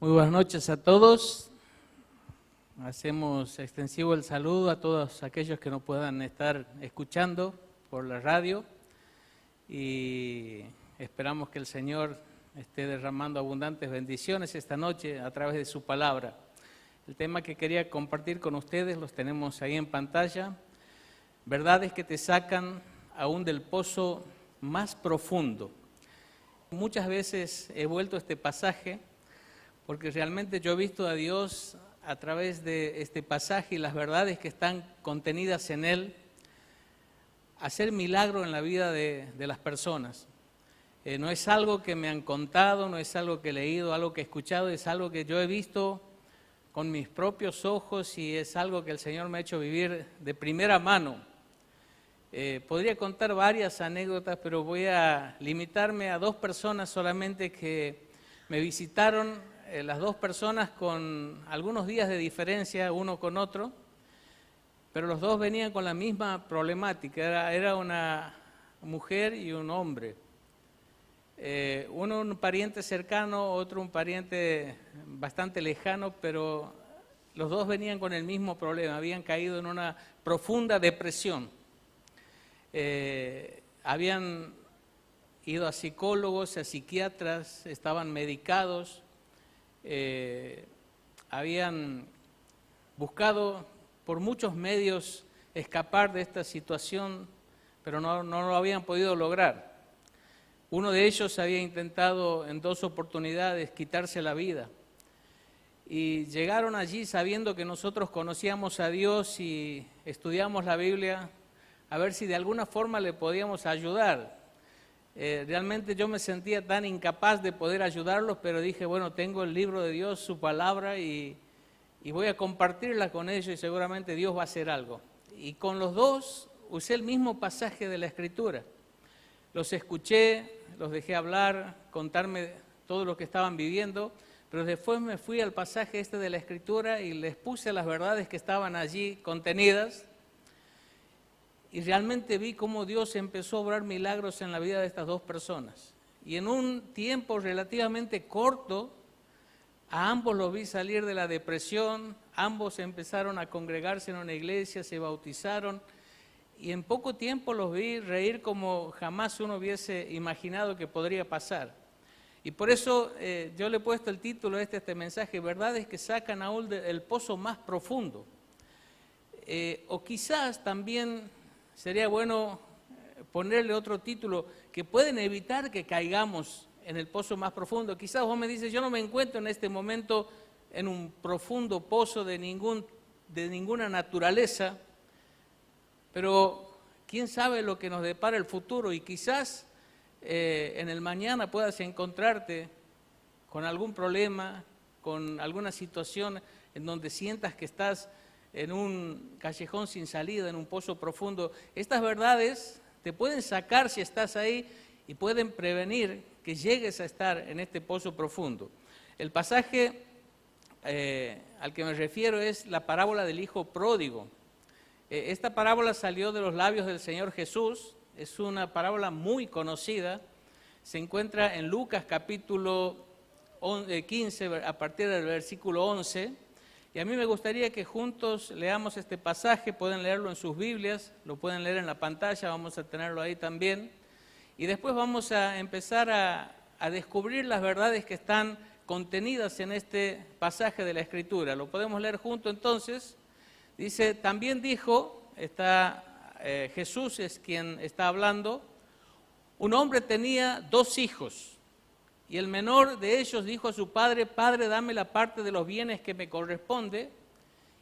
Muy buenas noches a todos. Hacemos extensivo el saludo a todos aquellos que nos puedan estar escuchando por la radio y esperamos que el Señor esté derramando abundantes bendiciones esta noche a través de su palabra. El tema que quería compartir con ustedes los tenemos ahí en pantalla. Verdades que te sacan aún del pozo más profundo. Muchas veces he vuelto a este pasaje porque realmente yo he visto a Dios a través de este pasaje y las verdades que están contenidas en él hacer milagro en la vida de las personas. No es algo que me han contado, no es algo que he leído, algo que he escuchado, es algo que yo he visto con mis propios ojos y es algo que el Señor me ha hecho vivir de primera mano. Podría contar varias anécdotas, pero voy a limitarme a dos personas solamente que me visitaron, las dos personas con algunos días de diferencia uno con otro, pero los dos venían con la misma problemática, era una mujer y un hombre. Uno un pariente cercano, otro un pariente bastante lejano, pero los dos venían con el mismo problema, habían caído en una profunda depresión. Habían ido a psicólogos, a psiquiatras, estaban medicados, habían buscado por muchos medios escapar de esta situación, pero no lo habían podido lograr. Uno de ellos había intentado en 2 oportunidades quitarse la vida y llegaron allí sabiendo que nosotros conocíamos a Dios y estudiamos la Biblia a ver si de alguna forma le podíamos ayudar. Realmente yo me sentía tan incapaz de poder ayudarlos, pero dije, bueno, tengo el libro de Dios, su palabra, y voy a compartirla con ellos y seguramente Dios va a hacer algo. Y con los dos usé el mismo pasaje de la Escritura. Los escuché, los dejé hablar, contarme todo lo que estaban viviendo, pero después me fui al pasaje este de la Escritura y les puse las verdades que estaban allí contenidas. Y realmente vi cómo Dios empezó a obrar milagros en la vida de estas dos personas. Y en un tiempo relativamente corto, a ambos los vi salir de la depresión, ambos empezaron a congregarse en una iglesia, se bautizaron, y en poco tiempo los vi reír como jamás uno hubiese imaginado que podría pasar. Y por eso yo le he puesto el título a este mensaje, verdades que sacan aún del pozo más profundo. O quizás también sería bueno ponerle otro título que pueden evitar que caigamos en el pozo más profundo. Quizás vos me dices, yo no me encuentro en este momento en un profundo pozo de ninguna naturaleza, pero quién sabe lo que nos depara el futuro y quizás en el mañana puedas encontrarte con algún problema, con alguna situación en donde sientas que estás en un callejón sin salida, en un pozo profundo. Estas verdades te pueden sacar si estás ahí y pueden prevenir que llegues a estar en este pozo profundo. El pasaje al que me refiero es la parábola del hijo pródigo. Esta parábola salió de los labios del Señor Jesús, es una parábola muy conocida, se encuentra en Lucas capítulo 15 a partir del versículo 11. Y a mí me gustaría que juntos leamos este pasaje, pueden leerlo en sus Biblias, lo pueden leer en la pantalla, vamos a tenerlo ahí también. Y después vamos a empezar a descubrir las verdades que están contenidas en este pasaje de la Escritura. Lo podemos leer juntos entonces. Dice, también dijo, Jesús es quien está hablando, un hombre tenía 2 hijos. Y el menor de ellos dijo a su padre, Padre, dame la parte de los bienes que me corresponde,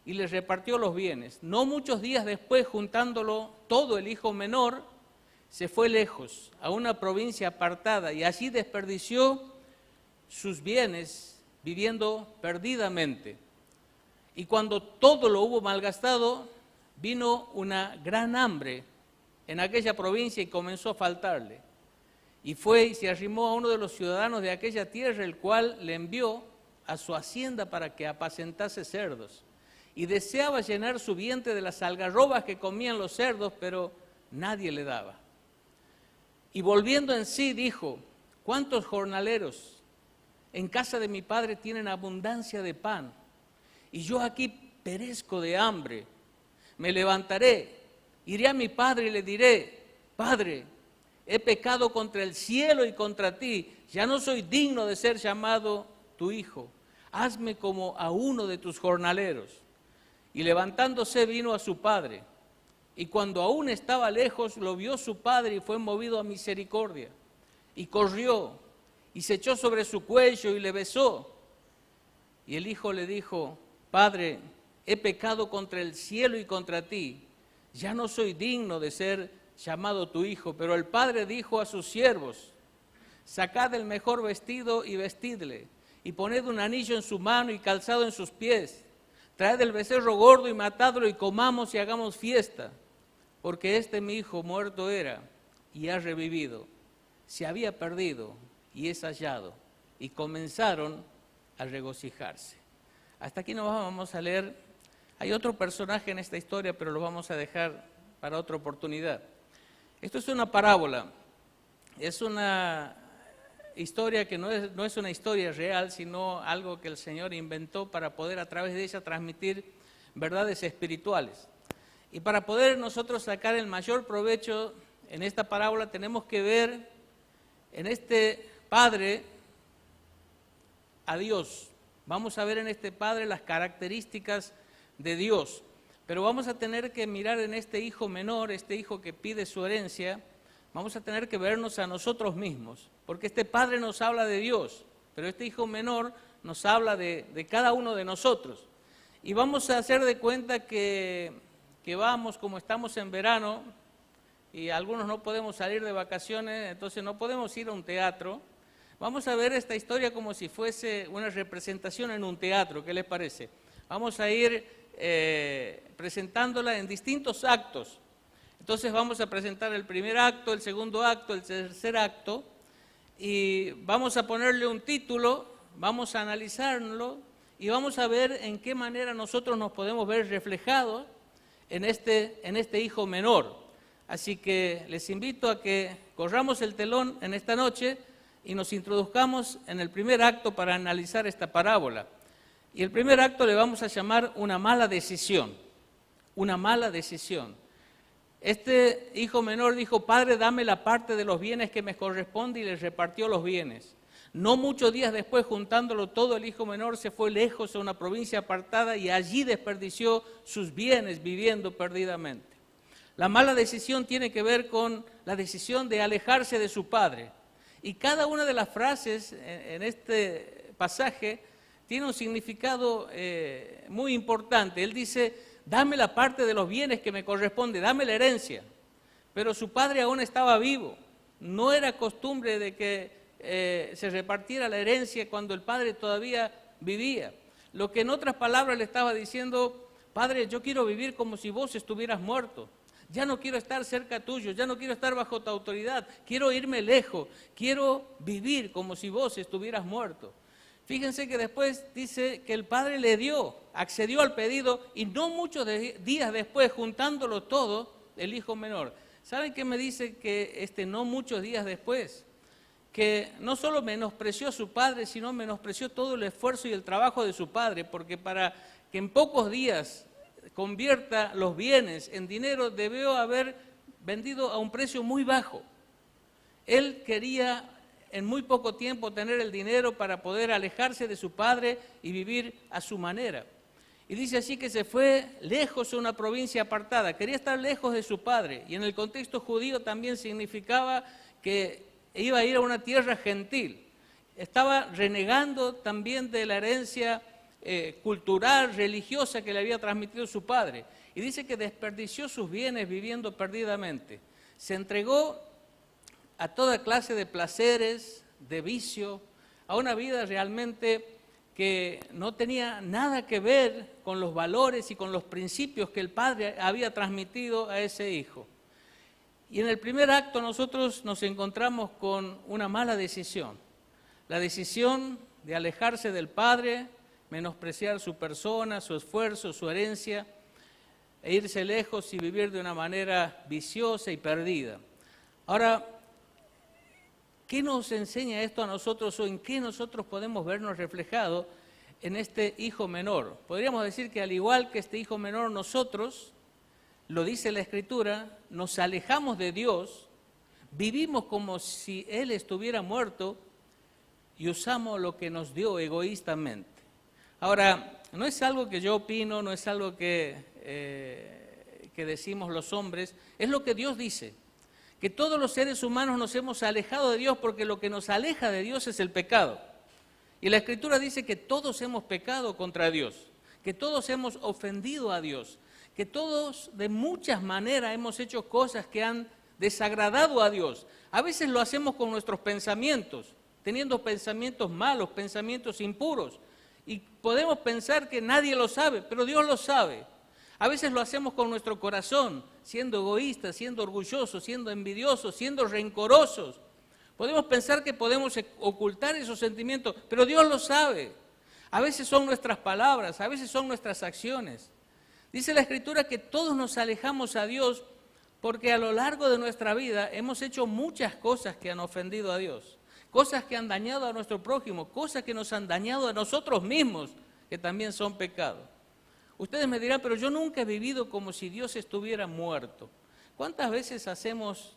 y les repartió los bienes. No muchos días después, juntándolo todo, el hijo menor se fue lejos, a una provincia apartada, y allí desperdició sus bienes, viviendo perdidamente. Y cuando todo lo hubo malgastado, vino una gran hambre en aquella provincia y comenzó a faltarle. Y fue y se arrimó a uno de los ciudadanos de aquella tierra, el cual le envió a su hacienda para que apacentase cerdos. Y deseaba llenar su vientre de las algarrobas que comían los cerdos, pero nadie le daba. Y volviendo en sí dijo, ¿cuántos jornaleros En casa de mi padre tienen abundancia de pan, y yo aquí perezco de hambre. Me levantaré, iré a mi padre y le diré: Padre, he pecado contra el cielo y contra ti, ya no soy digno de ser llamado tu hijo. Hazme como a uno de tus jornaleros. Y levantándose vino a su padre, y cuando aún estaba lejos lo vio su padre y fue movido a misericordia, y corrió y se echó sobre su cuello y le besó. Y el hijo le dijo: Padre, he pecado contra el cielo y contra ti, ya no soy digno de ser llamado tu hijo. Pero el padre dijo a sus siervos: Sacad el mejor vestido y vestidle, y poned un anillo en su mano y calzado en sus pies. Traed el becerro gordo y matadlo, y comamos y hagamos fiesta, porque este mi hijo muerto era y ha revivido, se había perdido y es hallado. Y comenzaron a regocijarse. Hasta aquí nos vamos a leer. Hay otro personaje en esta historia, pero lo vamos a dejar para otra oportunidad. Esto es una parábola, es una historia que no es una historia real, sino algo que el Señor inventó para poder a través de ella transmitir verdades espirituales. Y para poder nosotros sacar el mayor provecho en esta parábola, tenemos que ver en este Padre a Dios. Vamos a ver en este Padre las características de Dios. Pero vamos a tener que mirar en este hijo menor, este hijo que pide su herencia, vamos a tener que vernos a nosotros mismos. Porque este Padre nos habla de Dios, pero este hijo menor nos habla de cada uno de nosotros. Y vamos a hacer de cuenta que vamos, como estamos en verano, y algunos no podemos salir de vacaciones, entonces no podemos ir a un teatro. Vamos a ver esta historia como si fuese una representación en un teatro, ¿qué les parece? Vamos a ir presentándola en distintos actos. Entonces vamos a presentar el primer acto, el segundo acto, el tercer acto, y vamos a ponerle un título, vamos a analizarlo, y vamos a ver en qué manera nosotros nos podemos ver reflejados en este hijo menor. Así que les invito a que corramos el telón en esta noche y nos introduzcamos en el primer acto para analizar esta parábola. Y el primer acto le vamos a llamar una mala decisión. Una mala decisión. Este hijo menor dijo: Padre, dame la parte de los bienes que me corresponde, y les repartió los bienes. No muchos días después, juntándolo todo, el hijo menor se fue lejos a una provincia apartada y allí desperdició sus bienes viviendo perdidamente. La mala decisión tiene que ver con la decisión de alejarse de su padre. Y cada una de las frases en este pasaje tiene un significado muy importante. Él dice: dame la parte de los bienes que me corresponde, dame la herencia. Pero su padre aún estaba vivo. No era costumbre de que se repartiera la herencia cuando el padre todavía vivía. Lo que en otras palabras le estaba diciendo: Padre, yo quiero vivir como si vos estuvieras muerto. Ya no quiero estar cerca tuyo, ya no quiero estar bajo tu autoridad, quiero irme lejos, quiero vivir como si vos estuvieras muerto. Fíjense que después dice que el padre le dio, accedió al pedido, y no muchos días después, juntándolo todo, el hijo menor. ¿Saben qué me dice que no muchos días después? Que no solo menospreció a su padre, sino menospreció todo el esfuerzo y el trabajo de su padre, porque para que en pocos días convierta los bienes en dinero, debió haber vendido a un precio muy bajo. Él quería en muy poco tiempo tener el dinero para poder alejarse de su padre y vivir a su manera. Y dice así que se fue lejos a una provincia apartada, quería estar lejos de su padre, y en el contexto judío también significaba que iba a ir a una tierra gentil. Estaba renegando también de la herencia cultural, religiosa que le había transmitido su padre. Y dice que desperdició sus bienes viviendo perdidamente. Se entregó a toda clase de placeres, de vicio, a una vida realmente que no tenía nada que ver con los valores y con los principios que el padre había transmitido a ese hijo. Y en el primer acto nosotros nos encontramos con una mala decisión. La decisión de alejarse del padre, menospreciar su persona, su esfuerzo, su herencia, e irse lejos y vivir de una manera viciosa y perdida. Ahora, ¿Qué nos enseña esto a nosotros o en qué nosotros podemos vernos reflejados en este hijo menor? Podríamos decir que al igual que este hijo menor, nosotros, lo dice la Escritura, nos alejamos de Dios, vivimos como si Él estuviera muerto y usamos lo que nos dio egoístamente. Ahora, no es algo que yo opino, no es algo que decimos los hombres, es lo que Dios dice. Que todos los seres humanos nos hemos alejado de Dios porque lo que nos aleja de Dios es el pecado. Y la Escritura dice que todos hemos pecado contra Dios, que todos hemos ofendido a Dios, que todos de muchas maneras hemos hecho cosas que han desagradado a Dios. A veces lo hacemos con nuestros pensamientos, teniendo pensamientos malos, pensamientos impuros. Y podemos pensar que nadie lo sabe, pero Dios lo sabe. A veces lo hacemos con nuestro corazón, siendo egoístas, siendo orgullosos, siendo envidiosos, siendo rencorosos. Podemos pensar que podemos ocultar esos sentimientos, pero Dios lo sabe. A veces son nuestras palabras, a veces son nuestras acciones. Dice la Escritura que todos nos alejamos a Dios porque a lo largo de nuestra vida hemos hecho muchas cosas que han ofendido a Dios, cosas que han dañado a nuestro prójimo, cosas que nos han dañado a nosotros mismos, que también son pecados. Ustedes me dirán, pero yo nunca he vivido como si Dios estuviera muerto. ¿Cuántas veces hacemos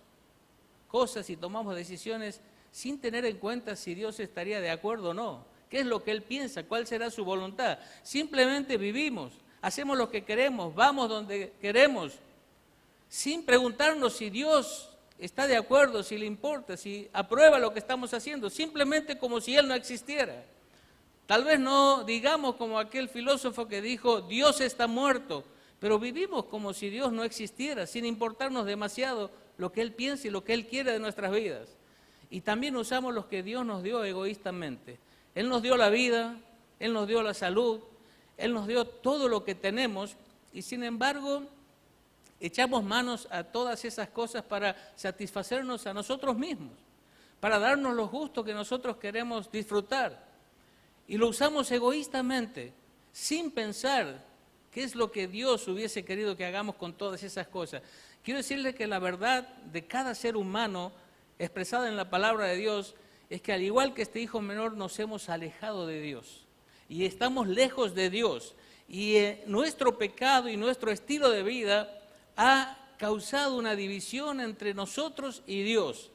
cosas y tomamos decisiones sin tener en cuenta si Dios estaría de acuerdo o no? ¿Qué es lo que Él piensa? ¿Cuál será su voluntad? Simplemente vivimos, hacemos lo que queremos, vamos donde queremos, sin preguntarnos si Dios está de acuerdo, si le importa, si aprueba lo que estamos haciendo, simplemente como si Él no existiera. Tal vez no digamos como aquel filósofo que dijo, Dios está muerto, pero vivimos como si Dios no existiera, sin importarnos demasiado lo que Él piensa y lo que Él quiere de nuestras vidas. Y también usamos lo que Dios nos dio egoístamente. Él nos dio la vida, Él nos dio la salud, Él nos dio todo lo que tenemos y sin embargo echamos manos a todas esas cosas para satisfacernos a nosotros mismos, para darnos los gustos que nosotros queremos disfrutar. Y lo usamos egoístamente, sin pensar qué es lo que Dios hubiese querido que hagamos con todas esas cosas. Quiero decirle que la verdad de cada ser humano, expresada en la palabra de Dios, es que al igual que este hijo menor nos hemos alejado de Dios. Y estamos lejos de Dios. Y nuestro pecado y nuestro estilo de vida ha causado una división entre nosotros y Dios.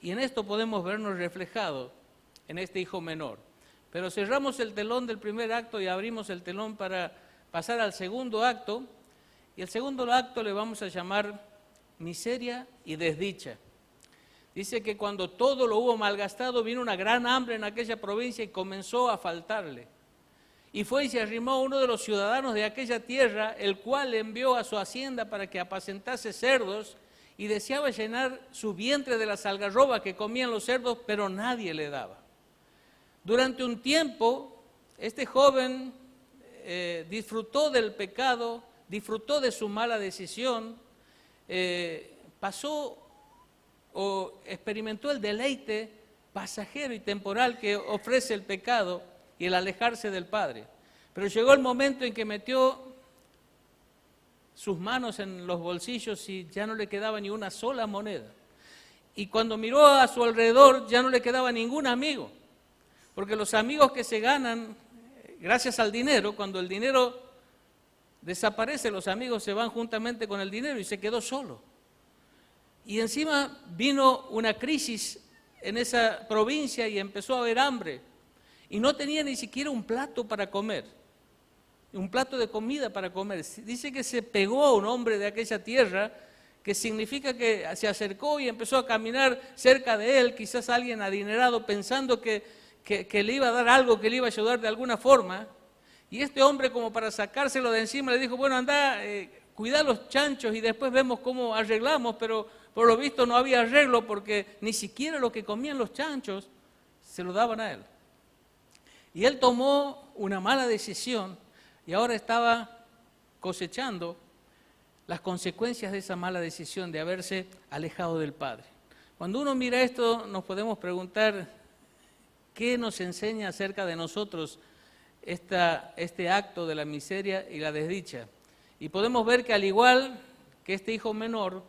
Y en esto podemos vernos reflejados en este hijo menor. Pero cerramos el telón del primer acto y abrimos el telón para pasar al segundo acto. Y el segundo acto le vamos a llamar miseria y desdicha. Dice que cuando todo lo hubo malgastado, vino una gran hambre en aquella provincia y comenzó a faltarle. Y fue y se arrimó uno de los ciudadanos de aquella tierra, el cual le envió a su hacienda para que apacentase cerdos y deseaba llenar su vientre de las algarrobas que comían los cerdos, pero nadie le daba. Durante un tiempo, este joven disfrutó del pecado, disfrutó de su mala decisión, pasó o experimentó el deleite pasajero y temporal que ofrece el pecado y el alejarse del Padre. Pero llegó el momento en que metió sus manos en los bolsillos y ya no le quedaba ni una sola moneda. Y cuando miró a su alrededor ya no le quedaba ningún amigo. Porque los amigos que se ganan gracias al dinero, cuando el dinero desaparece, los amigos se van juntamente con el dinero y se quedó solo. Y encima vino una crisis en esa provincia y empezó a haber hambre. Y no tenía ni siquiera un plato para comer, un plato de comida para comer. Dice que se pegó a un hombre de aquella tierra, que significa que se acercó y empezó a caminar cerca de él, quizás alguien adinerado, pensando que le iba a dar algo, que le iba a ayudar de alguna forma. Y este hombre, como para sacárselo de encima, le dijo, bueno, anda, cuida los chanchos y después vemos cómo arreglamos, pero por lo visto no había arreglo porque ni siquiera lo que comían los chanchos se lo daban a él. Y él tomó una mala decisión y ahora estaba cosechando las consecuencias de esa mala decisión de haberse alejado del Padre. Cuando uno mira esto, nos podemos preguntar qué nos enseña acerca de nosotros este acto de la miseria y la desdicha. Y podemos ver que al igual que este hijo menor,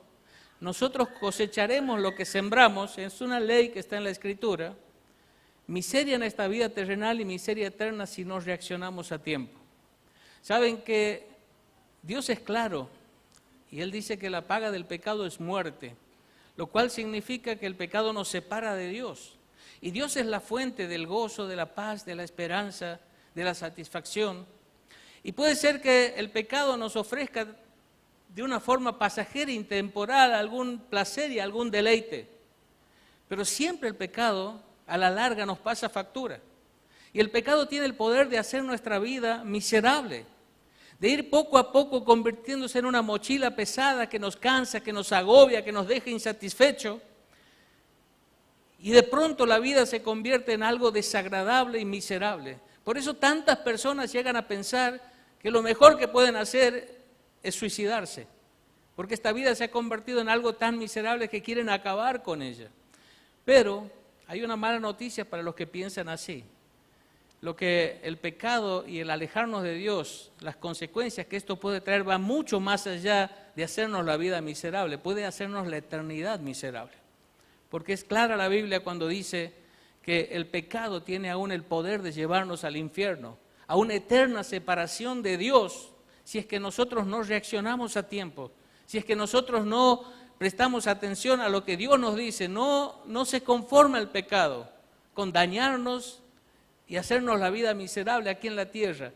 nosotros cosecharemos lo que sembramos. Es una ley que está en la Escritura. Miseria en esta vida terrenal y miseria eterna si no reaccionamos a tiempo. Saben que Dios es claro y Él dice que la paga del pecado es muerte, lo cual significa que el pecado nos separa de Dios. Y Dios es la fuente del gozo, de la paz, de la esperanza, de la satisfacción. Y puede ser que el pecado nos ofrezca de una forma pasajera, intemporal, algún placer y algún deleite. Pero siempre el pecado a la larga nos pasa factura. Y el pecado tiene el poder de hacer nuestra vida miserable, de ir poco a poco convirtiéndose en una mochila pesada que nos cansa, que nos agobia, que nos deja insatisfechos. Y de pronto la vida se convierte en algo desagradable y miserable. Por eso tantas personas llegan a pensar que lo mejor que pueden hacer es suicidarse, porque esta vida se ha convertido en algo tan miserable que quieren acabar con ella. Pero hay una mala noticia para los que piensan así. Lo que el pecado y el alejarnos de Dios, las consecuencias que esto puede traer, va mucho más allá de hacernos la vida miserable, puede hacernos la eternidad miserable. Porque es clara la Biblia cuando dice que el pecado tiene aún el poder de llevarnos al infierno, a una eterna separación de Dios, si es que nosotros no reaccionamos a tiempo, si es que nosotros no prestamos atención a lo que Dios nos dice. No se conforma el pecado con dañarnos y hacernos la vida miserable aquí en la tierra.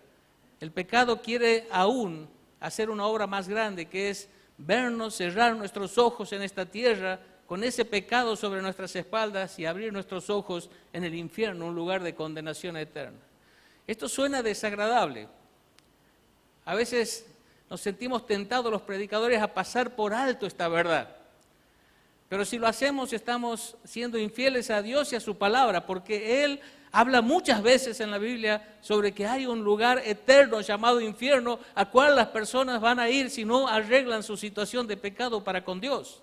El pecado quiere aún hacer una obra más grande, que es vernos, cerrar nuestros ojos en esta tierra con ese pecado sobre nuestras espaldas y abrir nuestros ojos en el infierno, un lugar de condenación eterna. Esto suena desagradable. A veces nos sentimos tentados los predicadores a pasar por alto esta verdad. Pero si lo hacemos, estamos siendo infieles a Dios y a su palabra, porque Él habla muchas veces en la Biblia sobre que hay un lugar eterno llamado infierno, al cual las personas van a ir si no arreglan su situación de pecado para con Dios.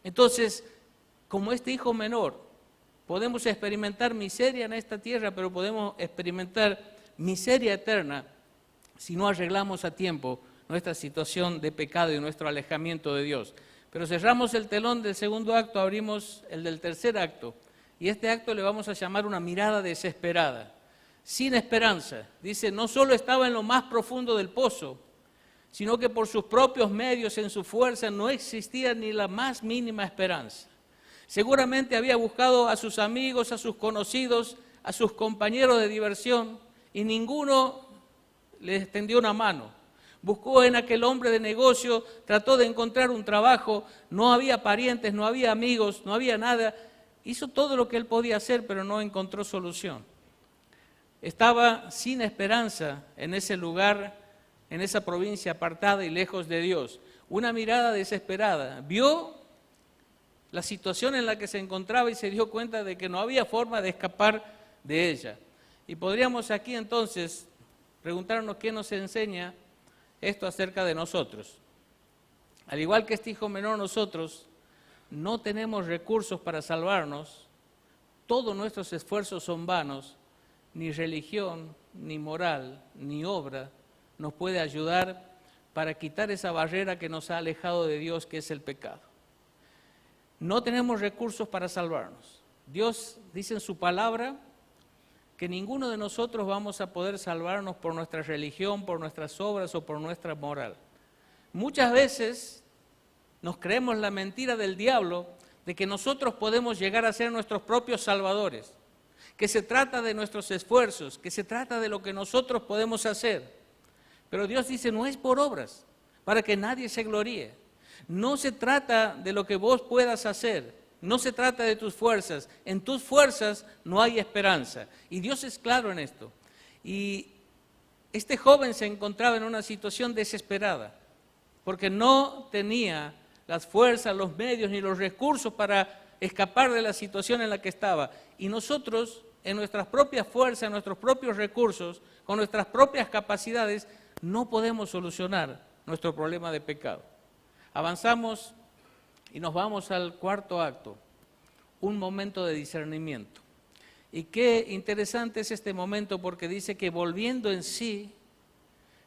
Entonces, como este hijo menor, podemos experimentar miseria en esta tierra, pero podemos experimentar miseria eterna si no arreglamos a tiempo nuestra situación de pecado y nuestro alejamiento de Dios. Pero cerramos el telón del segundo acto, abrimos el del tercer acto. Y este acto le vamos a llamar una mirada desesperada, sin esperanza. Dice, no solo estaba en lo más profundo del pozo, sino que por sus propios medios, en su fuerza, no existía ni la más mínima esperanza. Seguramente había buscado a sus amigos, a sus conocidos, a sus compañeros de diversión, y ninguno le extendió una mano. Buscó en aquel hombre de negocio, trató de encontrar un trabajo, no había parientes, no había amigos, no había nada. Hizo todo lo que él podía hacer, pero no encontró solución. Estaba sin esperanza en ese lugar, en esa provincia apartada y lejos de Dios. Una mirada desesperada. Vio la situación en la que se encontraba y se dio cuenta de que no había forma de escapar de ella. Y podríamos aquí entonces preguntarnos qué nos enseña esto acerca de nosotros. Al igual que este hijo menor, nosotros no tenemos recursos para salvarnos, todos nuestros esfuerzos son vanos, ni religión, ni moral, ni obra nos puede ayudar para quitar esa barrera que nos ha alejado de Dios, que es el pecado. No tenemos recursos para salvarnos. Dios dice en su palabra que ninguno de nosotros vamos a poder salvarnos por nuestra religión, por nuestras obras o por nuestra moral. Muchas veces nos creemos la mentira del diablo de que nosotros podemos llegar a ser nuestros propios salvadores, que se trata de nuestros esfuerzos, que se trata de lo que nosotros podemos hacer. Pero Dios dice, no es por obras, para que nadie se gloríe. No se trata de lo que vos puedas hacer, no se trata de tus fuerzas. En tus fuerzas no hay esperanza. Y Dios es claro en esto. Y este joven se encontraba en una situación desesperada, porque no tenía las fuerzas, los medios ni los recursos para escapar de la situación en la que estaba. Y nosotros, en nuestras propias fuerzas, en nuestros propios recursos, con nuestras propias capacidades, no podemos solucionar nuestro problema de pecado. Avanzamos y nos vamos al cuarto acto, un momento de discernimiento. Y qué interesante es este momento, porque dice que volviendo en sí,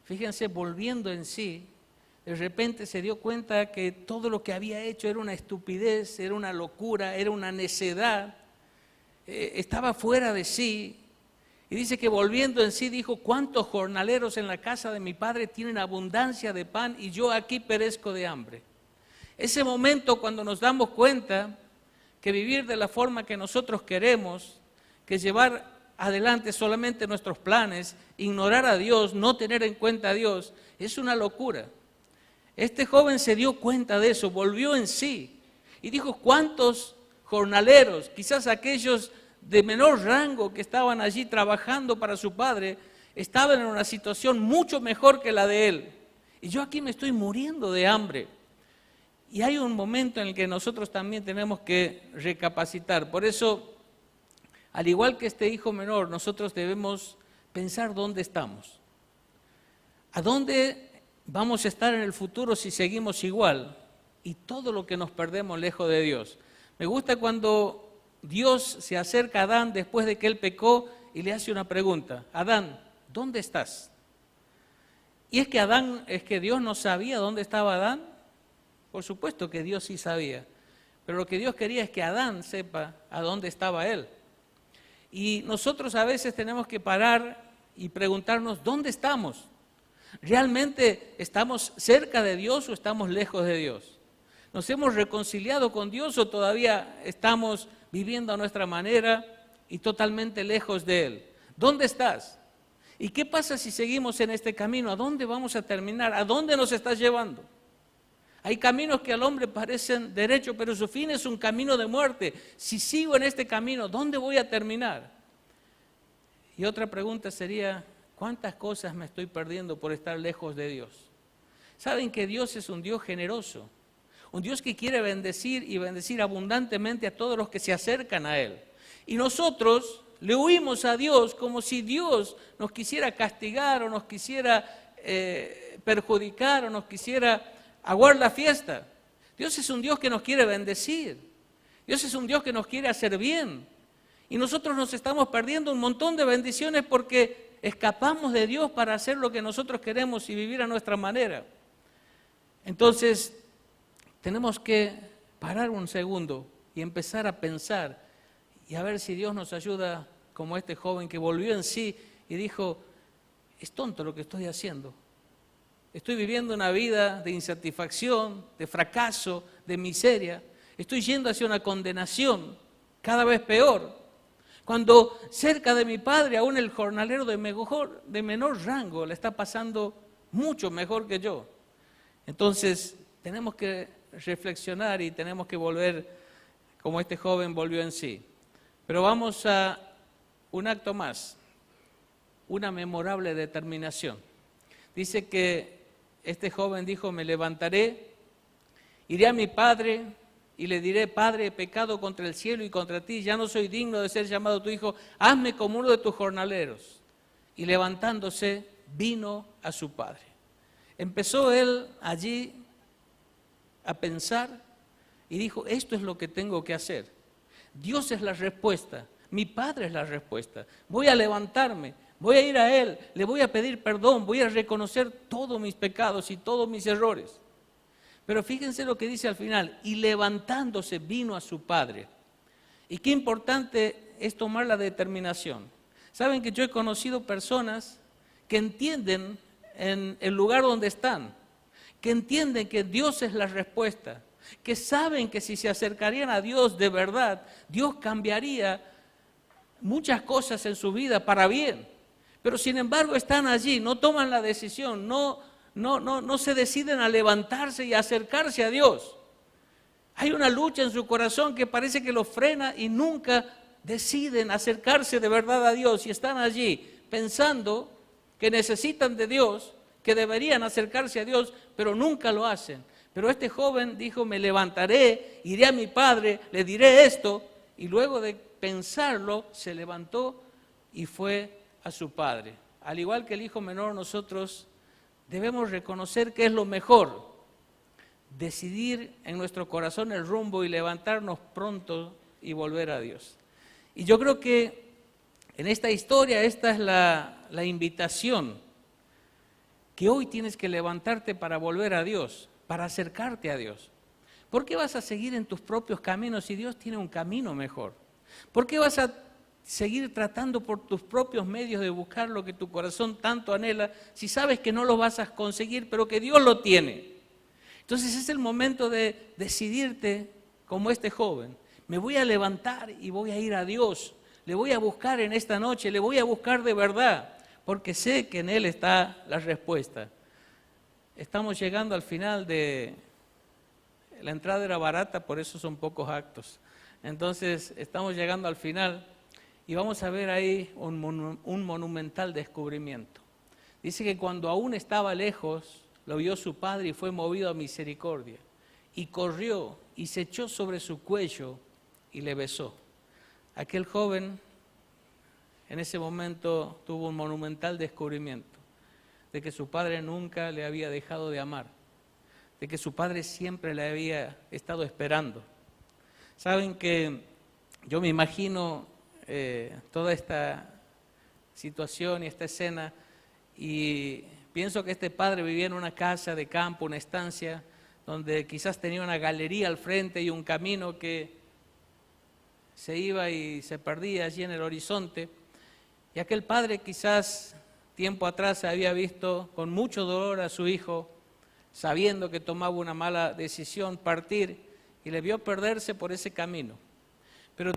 fíjense, volviendo en sí, de repente se dio cuenta que todo lo que había hecho era una estupidez, era una locura, era una necedad, estaba fuera de sí. Y dice que volviendo en sí dijo: ¿cuántos jornaleros en la casa de mi padre tienen abundancia de pan y yo aquí perezco de hambre? Ese momento cuando nos damos cuenta que vivir de la forma que nosotros queremos, que llevar adelante solamente nuestros planes, ignorar a Dios, no tener en cuenta a Dios, es una locura. Este joven se dio cuenta de eso, volvió en sí y dijo: ¿cuántos jornaleros, quizás aquellos de menor rango que estaban allí trabajando para su padre, estaban en una situación mucho mejor que la de él? Y yo aquí me estoy muriendo de hambre. Y hay un momento en el que nosotros también tenemos que recapacitar. Por eso, al igual que este hijo menor, nosotros debemos pensar dónde estamos. ¿A dónde vamos a estar en el futuro si seguimos igual? Y todo lo que nos perdemos lejos de Dios. Me gusta cuando Dios se acerca a Adán después de que él pecó y le hace una pregunta: Adán, ¿dónde estás? Y es que Dios no sabía dónde estaba Adán. Por supuesto que Dios sí sabía, pero lo que Dios quería es que Adán sepa a dónde estaba él. Y nosotros a veces tenemos que parar y preguntarnos: ¿dónde estamos? ¿Realmente estamos cerca de Dios o estamos lejos de Dios? ¿Nos hemos reconciliado con Dios o todavía estamos viviendo a nuestra manera y totalmente lejos de Él? ¿Dónde estás? ¿Y qué pasa si seguimos en este camino? ¿A dónde vamos a terminar? ¿A dónde nos estás llevando? Hay caminos que al hombre parecen derechos, pero su fin es un camino de muerte. Si sigo en este camino, ¿dónde voy a terminar? Y otra pregunta sería: ¿cuántas cosas me estoy perdiendo por estar lejos de Dios? Saben que Dios es un Dios generoso, un Dios que quiere bendecir y bendecir abundantemente a todos los que se acercan a Él. Y nosotros le huimos a Dios como si Dios nos quisiera castigar o nos quisiera perjudicar o nos quisiera aguar la fiesta. Dios es un Dios que nos quiere bendecir. Dios es un Dios que nos quiere hacer bien. Y nosotros nos estamos perdiendo un montón de bendiciones porque escapamos de Dios para hacer lo que nosotros queremos y vivir a nuestra manera. Entonces, tenemos que parar un segundo y empezar a pensar y a ver si Dios nos ayuda, como este joven que volvió en sí y dijo: es tonto lo que estoy haciendo. Estoy viviendo una vida de insatisfacción, de fracaso, de miseria. Estoy yendo hacia una condenación cada vez peor. Cuando cerca de mi padre, aún el jornalero de menor rango, le está pasando mucho mejor que yo. Entonces, tenemos que reflexionar y tenemos que volver como este joven volvió en sí. Pero vamos a un acto más, una memorable determinación. Dice que este joven dijo: me levantaré, iré a mi padre y le diré: Padre, he pecado contra el cielo y contra ti, ya no soy digno de ser llamado tu hijo, hazme como uno de tus jornaleros. Y levantándose, vino a su padre. Empezó él allí a pensar y dijo: esto es lo que tengo que hacer. Dios es la respuesta, mi padre es la respuesta. Voy a levantarme, voy a ir a Él, le voy a pedir perdón, voy a reconocer todos mis pecados y todos mis errores. Pero fíjense lo que dice al final: y levantándose vino a su padre. Y qué importante es tomar la determinación. Saben que yo he conocido personas que entienden en el lugar donde están, que entienden que Dios es la respuesta, que saben que si se acercarían a Dios de verdad, Dios cambiaría muchas cosas en su vida para bien. Pero sin embargo están allí, no toman la decisión, no se deciden a levantarse y a acercarse a Dios. Hay una lucha en su corazón que parece que los frena y nunca deciden acercarse de verdad a Dios y están allí pensando que necesitan de Dios, que deberían acercarse a Dios, pero nunca lo hacen. Pero este joven dijo: me levantaré, iré a mi padre, le diré esto, y luego de pensarlo se levantó y fue a su padre. Al igual que el hijo menor, nosotros debemos reconocer que es lo mejor, decidir en nuestro corazón el rumbo y levantarnos pronto y volver a Dios. Y yo creo que en esta historia esta es la invitación que hoy tienes que levantarte para volver a Dios, para acercarte a Dios. ¿Por qué vas a seguir en tus propios caminos si Dios tiene un camino mejor? ¿Por qué vas a seguir tratando por tus propios medios de buscar lo que tu corazón tanto anhela si sabes que no lo vas a conseguir, pero que Dios lo tiene? Entonces es el momento de decidirte como este joven. Me voy a levantar y voy a ir a Dios. Le voy a buscar en esta noche, le voy a buscar de verdad, porque sé que en Él está la respuesta. Estamos llegando al final de... La entrada era barata, por eso son pocos actos. Entonces estamos llegando al final y vamos a ver ahí un monumental descubrimiento. Dice que cuando aún estaba lejos, lo vio su padre y fue movido a misericordia. Y corrió y se echó sobre su cuello y le besó. Aquel joven en ese momento tuvo un monumental descubrimiento de que su padre nunca le había dejado de amar, de que su padre siempre le había estado esperando. Saben que yo me imagino toda esta situación y esta escena y pienso que este padre vivía en una casa de campo, una estancia, donde quizás tenía una galería al frente y un camino que se iba y se perdía allí en el horizonte. Y aquel padre quizás tiempo atrás había visto con mucho dolor a su hijo, sabiendo que tomaba una mala decisión, partir, y le vio perderse por ese camino. Pero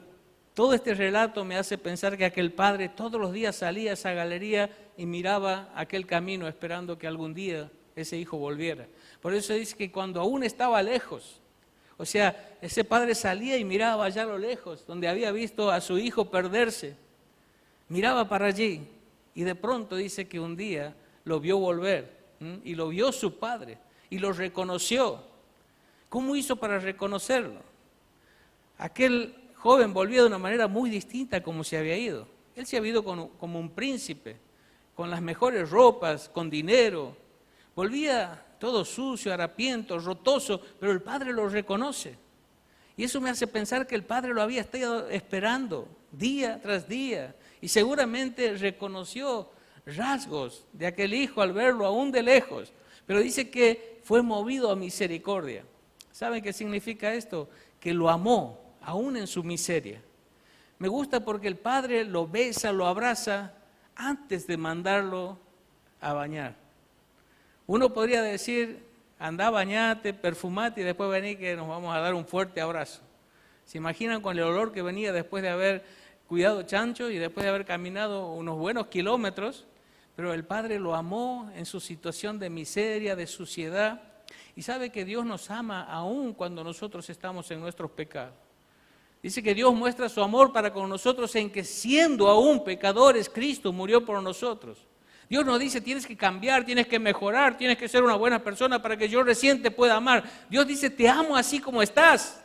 todo este relato me hace pensar que aquel padre todos los días salía a esa galería y miraba aquel camino esperando que algún día ese hijo volviera. Por eso dice que cuando aún estaba lejos, o sea, ese padre salía y miraba allá a lo lejos, donde había visto a su hijo perderse, miraba para allí y de pronto dice que un día lo vio volver y lo vio su padre y lo reconoció. ¿Cómo hizo para reconocerlo? Aquel joven volvía de una manera muy distinta a como se había ido. Él se había ido como un príncipe, con las mejores ropas, con dinero. Volvía todo sucio, harapiento, rotoso, pero el padre lo reconoce. Y eso me hace pensar que el padre lo había estado esperando día tras día. Y seguramente reconoció rasgos de aquel hijo al verlo aún de lejos. Pero dice que fue movido a misericordia. ¿Saben qué significa esto? Que lo amó, aún en su miseria. Me gusta porque el padre lo besa, lo abraza antes de mandarlo a bañar. Uno podría decir, anda, bañate, perfumate y después vení que nos vamos a dar un fuerte abrazo. ¿Se imaginan con el olor que venía después de haber cuidado chancho y después de haber caminado unos buenos kilómetros? Pero el padre lo amó en su situación de miseria, de suciedad. Y sabe que Dios nos ama aún cuando nosotros estamos en nuestros pecados. Dice que Dios muestra su amor para con nosotros en que siendo aún pecadores, Cristo murió por nosotros. Dios nos dice, tienes que cambiar, tienes que mejorar, tienes que ser una buena persona para que yo recién te pueda amar. Dios dice, te amo así como estás.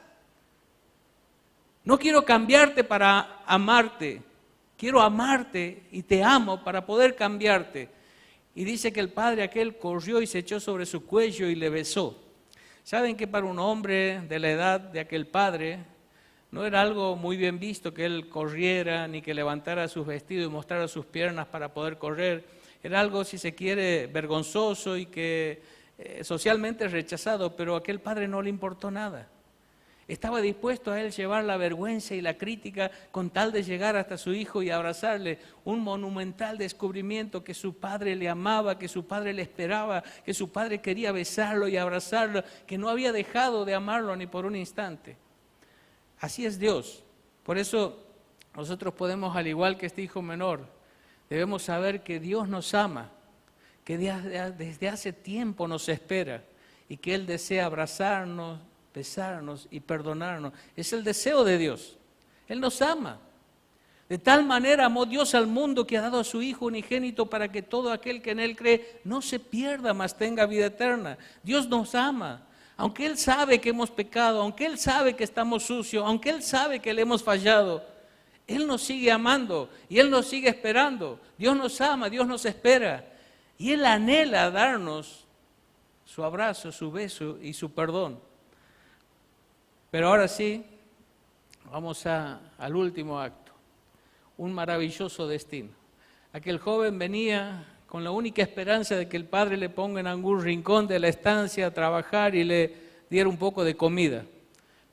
No quiero cambiarte para amarte, quiero amarte y te amo para poder cambiarte. Y dice que el padre aquel corrió y se echó sobre su cuello y le besó. ¿Saben que para un hombre de la edad de aquel padre no era algo muy bien visto que él corriera ni que levantara sus vestidos y mostrara sus piernas para poder correr? Era algo, si se quiere, vergonzoso y que socialmente rechazado, pero a aquel padre no le importó nada. Estaba dispuesto a él llevar la vergüenza y la crítica con tal de llegar hasta su hijo y abrazarle. Un monumental descubrimiento que su padre le amaba, que su padre le esperaba, que su padre quería besarlo y abrazarlo, que no había dejado de amarlo ni por un instante. Así es Dios. Por eso nosotros podemos, al igual que este hijo menor, debemos saber que Dios nos ama, que desde hace tiempo nos espera y que Él desea abrazarnos, besarnos y perdonarnos. Es el deseo de Dios. Él nos ama. De tal manera amó Dios al mundo que ha dado a su Hijo unigénito para que todo aquel que en Él cree no se pierda, mas tenga vida eterna. Dios nos ama. Aunque Él sabe que hemos pecado, aunque Él sabe que estamos sucios, aunque Él sabe que le hemos fallado, Él nos sigue amando y Él nos sigue esperando. Dios nos ama, Dios nos espera. Y Él anhela darnos su abrazo, su beso y su perdón. Pero ahora sí, vamos al último acto. Un maravilloso destino. Aquel joven venía con la única esperanza de que el padre le ponga en algún rincón de la estancia a trabajar y le diera un poco de comida.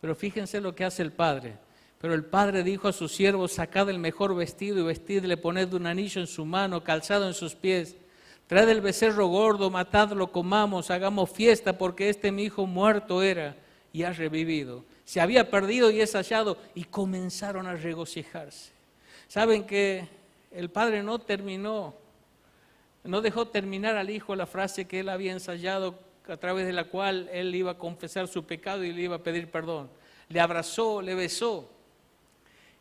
Pero fíjense lo que hace el padre. Pero el padre dijo a sus siervos: sacad el mejor vestido y vestidle, poned un anillo en su mano, calzado en sus pies. Traed el becerro gordo, matadlo, comamos, hagamos fiesta, porque este mi hijo muerto era y ha revivido. Se había perdido y es hallado. Y comenzaron a regocijarse. Saben que el padre no dejó terminar al hijo la frase que él había ensayado, a través de la cual él iba a confesar su pecado y le iba a pedir perdón. Le abrazó, le besó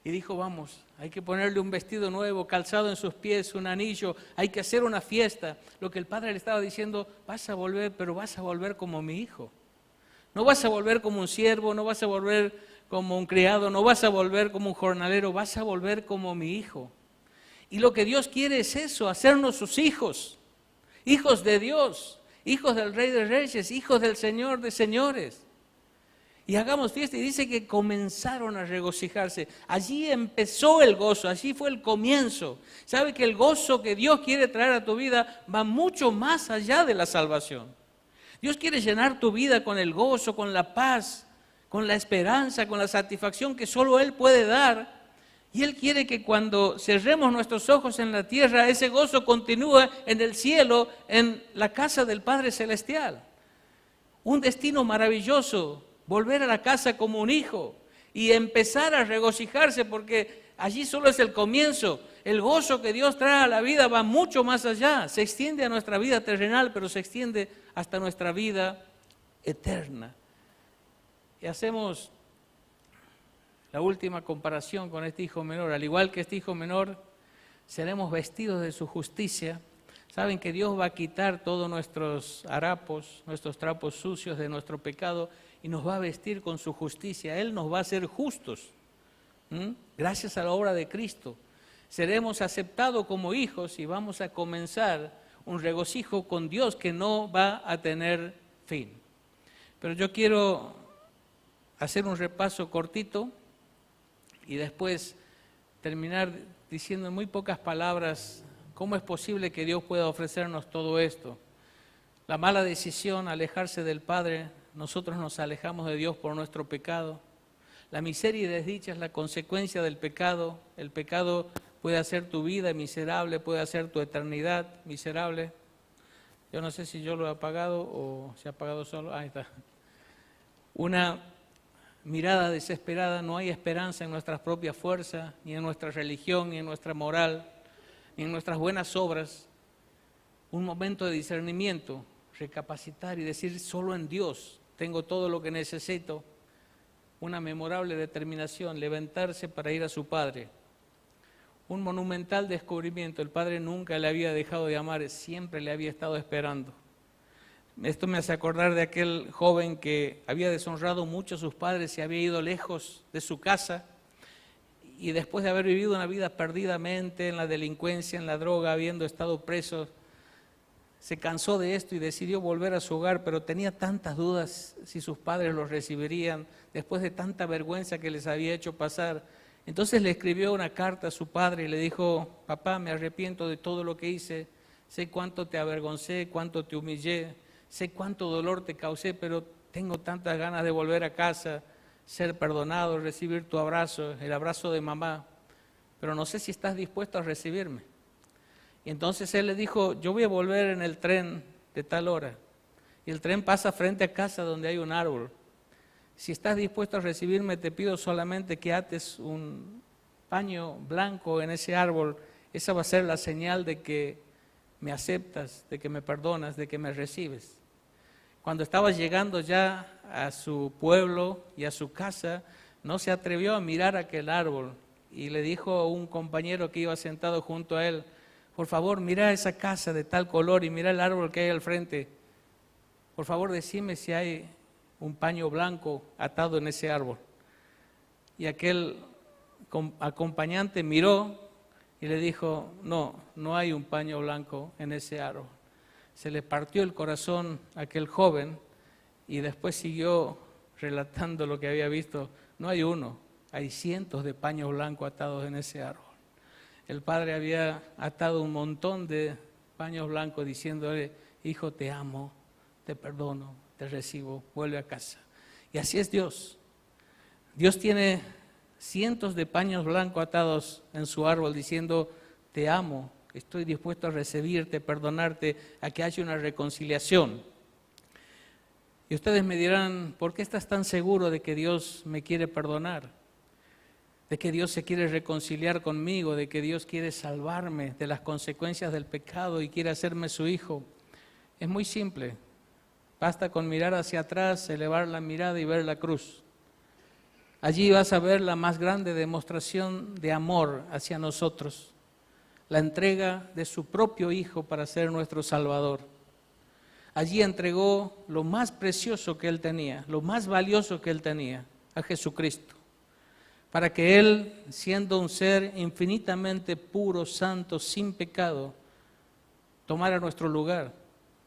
y dijo: vamos, hay que ponerle un vestido nuevo, calzado en sus pies, un anillo, hay que hacer una fiesta. Lo que el padre le estaba diciendo: vas a volver, pero vas a volver como mi hijo. No vas a volver como un siervo, no vas a volver como un criado, no vas a volver como un jornalero, vas a volver como mi hijo. Y lo que Dios quiere es eso, hacernos sus hijos, hijos de Dios, hijos del Rey de Reyes, hijos del Señor de Señores. Y hagamos fiesta, y dice que comenzaron a regocijarse. Allí empezó el gozo, allí fue el comienzo. ¿Sabe que el gozo que Dios quiere traer a tu vida va mucho más allá de la salvación? Dios quiere llenar tu vida con el gozo, con la paz, con la esperanza, con la satisfacción que solo Él puede dar. Y Él quiere que cuando cerremos nuestros ojos en la tierra, ese gozo continúe en el cielo, en la casa del Padre Celestial. Un destino maravilloso, volver a la casa como un hijo y empezar a regocijarse, porque allí solo es el comienzo. El gozo que Dios trae a la vida va mucho más allá, se extiende a nuestra vida terrenal, pero se extiende hasta nuestra vida eterna. Y hacemos la última comparación con este hijo menor. Al igual que este hijo menor, seremos vestidos de su justicia. Saben que Dios va a quitar todos nuestros harapos, nuestros trapos sucios de nuestro pecado, y nos va a vestir con su justicia. Él nos va a hacer justos. Gracias a la obra de Cristo. Seremos aceptados como hijos y vamos a comenzar un regocijo con Dios que no va a tener fin. Pero yo quiero hacer un repaso cortito y después terminar diciendo en muy pocas palabras cómo es posible que Dios pueda ofrecernos todo esto. La mala decisión, alejarse del Padre, nosotros nos alejamos de Dios por nuestro pecado. La miseria y desdicha es la consecuencia del pecado. El pecado puede hacer tu vida miserable, puede hacer tu eternidad miserable. Yo no sé si yo lo he apagado o se ha apagado solo. Ahí está. Una mirada desesperada, no hay esperanza en nuestras propias fuerzas, ni en nuestra religión, ni en nuestra moral, ni en nuestras buenas obras. Un momento de discernimiento, recapacitar y decir: solo en Dios tengo todo lo que necesito. Una memorable determinación, levantarse para ir a su Padre. Un monumental descubrimiento: el Padre nunca le había dejado de amar, siempre le había estado esperando. Esto me hace acordar de aquel joven que había deshonrado mucho a sus padres, se había ido lejos de su casa y después de haber vivido una vida perdidamente en la delincuencia, en la droga, habiendo estado preso, se cansó de esto y decidió volver a su hogar, pero tenía tantas dudas si sus padres los recibirían después de tanta vergüenza que les había hecho pasar. Entonces le escribió una carta a su padre y le dijo: papá, me arrepiento de todo lo que hice, sé cuánto te avergoncé, cuánto te humillé, sé cuánto dolor te causé, pero tengo tantas ganas de volver a casa, ser perdonado, recibir tu abrazo, el abrazo de mamá, pero no sé si estás dispuesto a recibirme. Y entonces él le dijo: yo voy a volver en el tren de tal hora, y el tren pasa frente a casa donde hay un árbol. Si estás dispuesto a recibirme, te pido solamente que ates un paño blanco en ese árbol. Esa va a ser la señal de que me aceptas, de que me perdonas, de que me recibes. Cuando estaba llegando ya a su pueblo y a su casa, no se atrevió a mirar aquel árbol y le dijo a un compañero que iba sentado junto a él: por favor, mira esa casa de tal color y mira el árbol que hay al frente. Por favor, decime si hay un paño blanco atado en ese árbol. Y aquel acompañante miró y le dijo: no hay un paño blanco en ese árbol. Se le partió el corazón a aquel joven y después siguió relatando lo que había visto. No hay uno, hay cientos de paños blancos atados en ese árbol. El padre había atado un montón de paños blancos diciéndole: hijo, te amo, te perdono, te recibo, vuelve a casa. Y así es Dios. Dios tiene cientos de paños blancos atados en su árbol diciendo: te amo, estoy dispuesto a recibirte, perdonarte, a que haya una reconciliación. Y ustedes me dirán: ¿por qué estás tan seguro de que Dios me quiere perdonar? De que Dios se quiere reconciliar conmigo, de que Dios quiere salvarme de las consecuencias del pecado y quiere hacerme su hijo. Es muy simple. Basta con mirar hacia atrás, elevar la mirada y ver la cruz. Allí vas a ver la más grande demostración de amor hacia nosotros, la entrega de su propio Hijo para ser nuestro Salvador. Allí entregó lo más precioso que Él tenía, lo más valioso que Él tenía, a Jesucristo, para que Él, siendo un ser infinitamente puro, santo, sin pecado, tomara nuestro lugar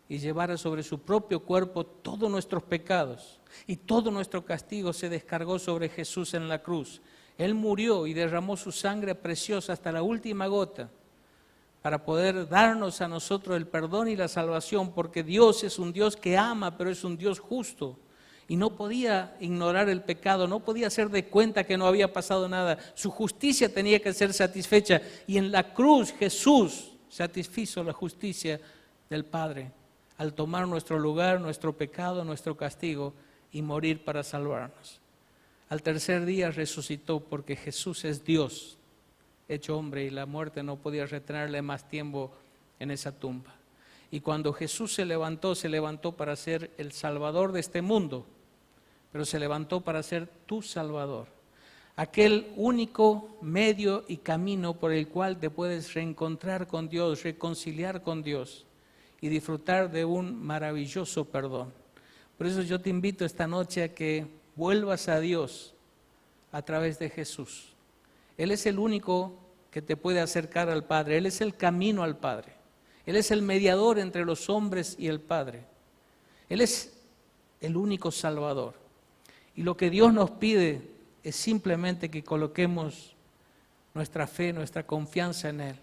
y llevara sobre su propio cuerpo todos nuestros pecados, y todo nuestro castigo se descargó sobre Jesús en la cruz. Él murió y derramó su sangre preciosa hasta la última gota para poder darnos a nosotros el perdón y la salvación, porque Dios es un Dios que ama, pero es un Dios justo. Y no podía ignorar el pecado, no podía hacer de cuenta que no había pasado nada. Su justicia tenía que ser satisfecha. Y en la cruz Jesús satisfizo la justicia del Padre al tomar nuestro lugar, nuestro pecado, nuestro castigo y morir para salvarnos. Al tercer día resucitó, porque Jesús es Dios hecho hombre y la muerte no podía retenerle más tiempo en esa tumba. Y cuando Jesús se levantó para ser el Salvador de este mundo, pero se levantó para ser tu Salvador. Aquel único medio y camino por el cual te puedes reencontrar con Dios, reconciliar con Dios y disfrutar de un maravilloso perdón. Por eso yo te invito esta noche a que vuelvas a Dios a través de Jesús. Él es el único que te puede acercar al Padre. Él es el camino al Padre. Él es el mediador entre los hombres y el Padre. Él es el único Salvador. Y lo que Dios nos pide es simplemente que coloquemos nuestra fe, nuestra confianza en Él.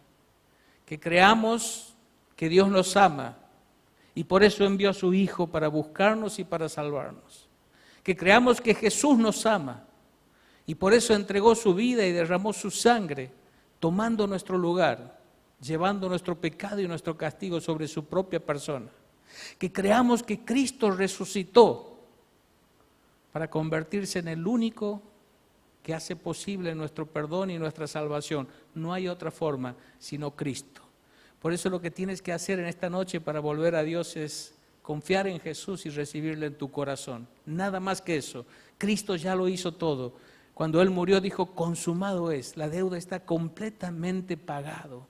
Que creamos que Dios nos ama y por eso envió a su Hijo para buscarnos y para salvarnos. Que creamos que Jesús nos ama y por eso entregó su vida y derramó su sangre, tomando nuestro lugar, llevando nuestro pecado y nuestro castigo sobre su propia persona. Que creamos que Cristo resucitó para convertirse en el único que hace posible nuestro perdón y nuestra salvación. No hay otra forma sino Cristo. Por eso lo que tienes que hacer en esta noche para volver a Dios es confiar en Jesús y recibirle en tu corazón. Nada más que eso. Cristo ya lo hizo todo. Cuando Él murió dijo: consumado es, la deuda está completamente pagado.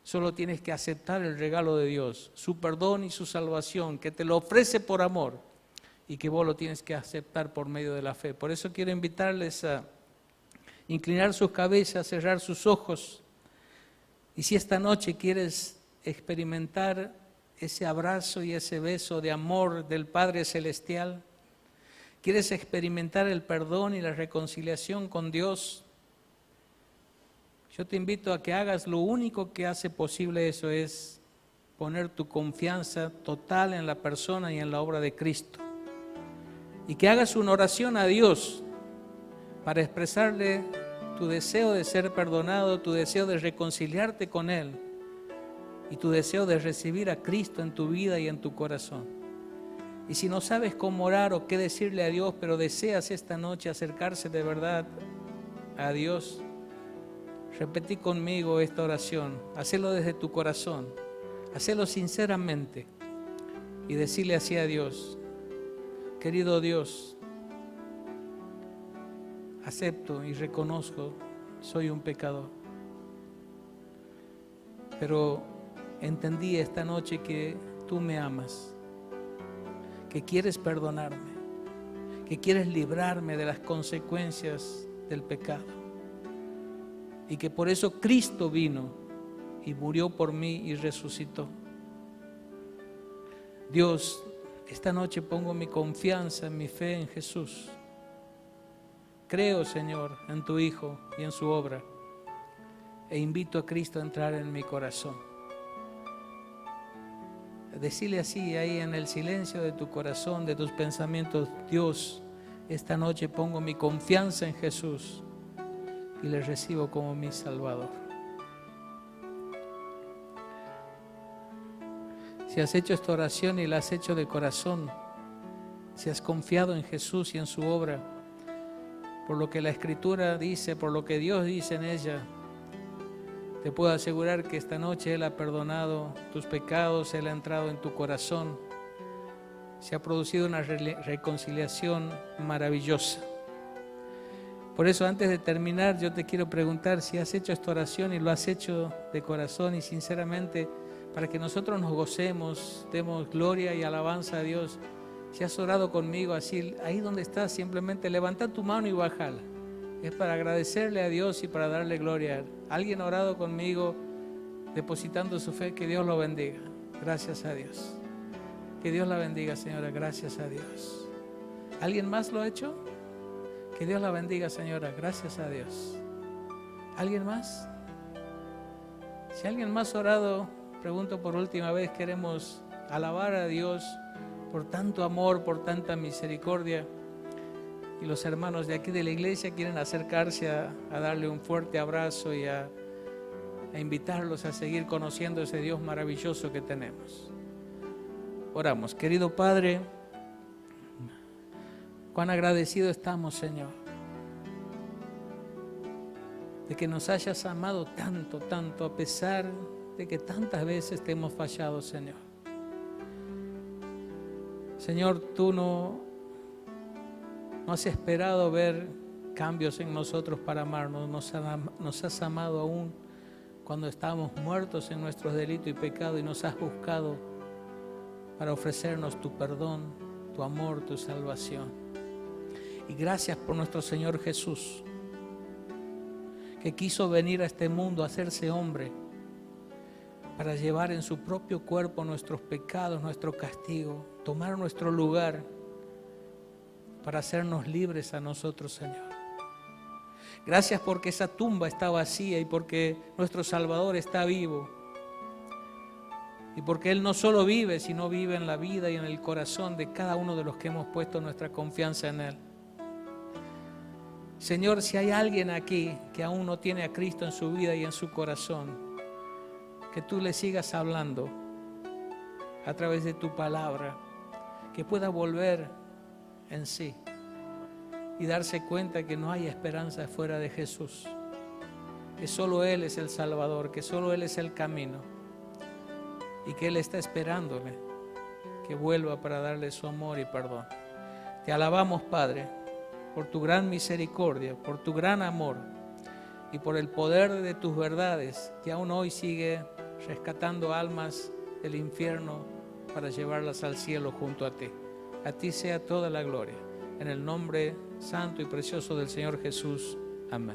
Solo tienes que aceptar el regalo de Dios, su perdón y su salvación, que te lo ofrece por amor y que vos lo tienes que aceptar por medio de la fe. Por eso quiero invitarles a inclinar sus cabezas, cerrar sus ojos. Y si esta noche quieres experimentar ese abrazo y ese beso de amor del Padre Celestial, quieres experimentar el perdón y la reconciliación con Dios, yo te invito a que hagas lo único que hace posible eso, es poner tu confianza total en la persona y en la obra de Cristo. Y que hagas una oración a Dios para expresarle tu deseo de ser perdonado, tu deseo de reconciliarte con Él y tu deseo de recibir a Cristo en tu vida y en tu corazón. Y si no sabes cómo orar o qué decirle a Dios, pero deseas esta noche acercarse de verdad a Dios, repetí conmigo esta oración. Hacelo desde tu corazón, hacelo sinceramente y decirle así a Dios: querido Dios, acepto y reconozco, soy un pecador. Pero entendí esta noche que tú me amas, que quieres perdonarme, que quieres librarme de las consecuencias del pecado. Y que por eso Cristo vino y murió por mí y resucitó. Dios, esta noche pongo mi confianza, mi fe en Jesús. Creo, Señor, en tu Hijo y en su obra, e invito a Cristo a entrar en mi corazón. Decirle así, ahí en el silencio de tu corazón, de tus pensamientos: Dios, esta noche pongo mi confianza en Jesús y le recibo como mi Salvador. Si has hecho esta oración y la has hecho de corazón, si has confiado en Jesús y en su obra, por lo que la Escritura dice, por lo que Dios dice en ella, te puedo asegurar que esta noche Él ha perdonado tus pecados, Él ha entrado en tu corazón, se ha producido una reconciliación maravillosa. Por eso, antes de terminar, yo te quiero preguntar si has hecho esta oración y lo has hecho de corazón y sinceramente, para que nosotros nos gocemos, demos gloria y alabanza a Dios. Si has orado conmigo así, ahí donde estás, simplemente levanta tu mano y bájala. Es para agradecerle a Dios y para darle gloria. Alguien ha orado conmigo depositando su fe, que Dios lo bendiga. Gracias a Dios. Que Dios la bendiga, señora, gracias a Dios. ¿Alguien más lo ha hecho? Que Dios la bendiga, señora, gracias a Dios. ¿Alguien más? Si alguien más ha orado, pregunto por última vez, queremos alabar a Dios por tanto amor, por tanta misericordia. Y los hermanos de aquí de la iglesia quieren acercarse a darle un fuerte abrazo y a invitarlos a seguir conociendo ese Dios maravilloso que tenemos. Oramos. Querido Padre, cuán agradecidos estamos, Señor, de que nos hayas amado tanto, tanto, a pesar de que tantas veces te hemos fallado, Señor. Señor, tú no has esperado ver cambios en nosotros para amarnos. Nos has amado aún cuando estábamos muertos en nuestros delitos y pecados, y nos has buscado para ofrecernos tu perdón, tu amor, tu salvación. Y gracias por nuestro Señor Jesús, que quiso venir a este mundo a hacerse hombre para llevar en su propio cuerpo nuestros pecados, nuestro castigo, tomar nuestro lugar para hacernos libres a nosotros, Señor. Gracias porque esa tumba está vacía y porque nuestro Salvador está vivo. Y porque Él no solo vive, sino vive en la vida y en el corazón de cada uno de los que hemos puesto nuestra confianza en Él. Señor, si hay alguien aquí que aún no tiene a Cristo en su vida y en su corazón, que tú le sigas hablando a través de tu palabra, que pueda volver en sí y darse cuenta que no hay esperanza fuera de Jesús, que solo Él es el Salvador, que solo Él es el camino y que Él está esperándole que vuelva para darle su amor y perdón. Te alabamos, Padre, por tu gran misericordia, por tu gran amor y por el poder de tus verdades que aún hoy sigue rescatando almas del infierno para llevarlas al cielo junto a ti. A ti sea toda la gloria. En el nombre santo y precioso del Señor Jesús. Amén.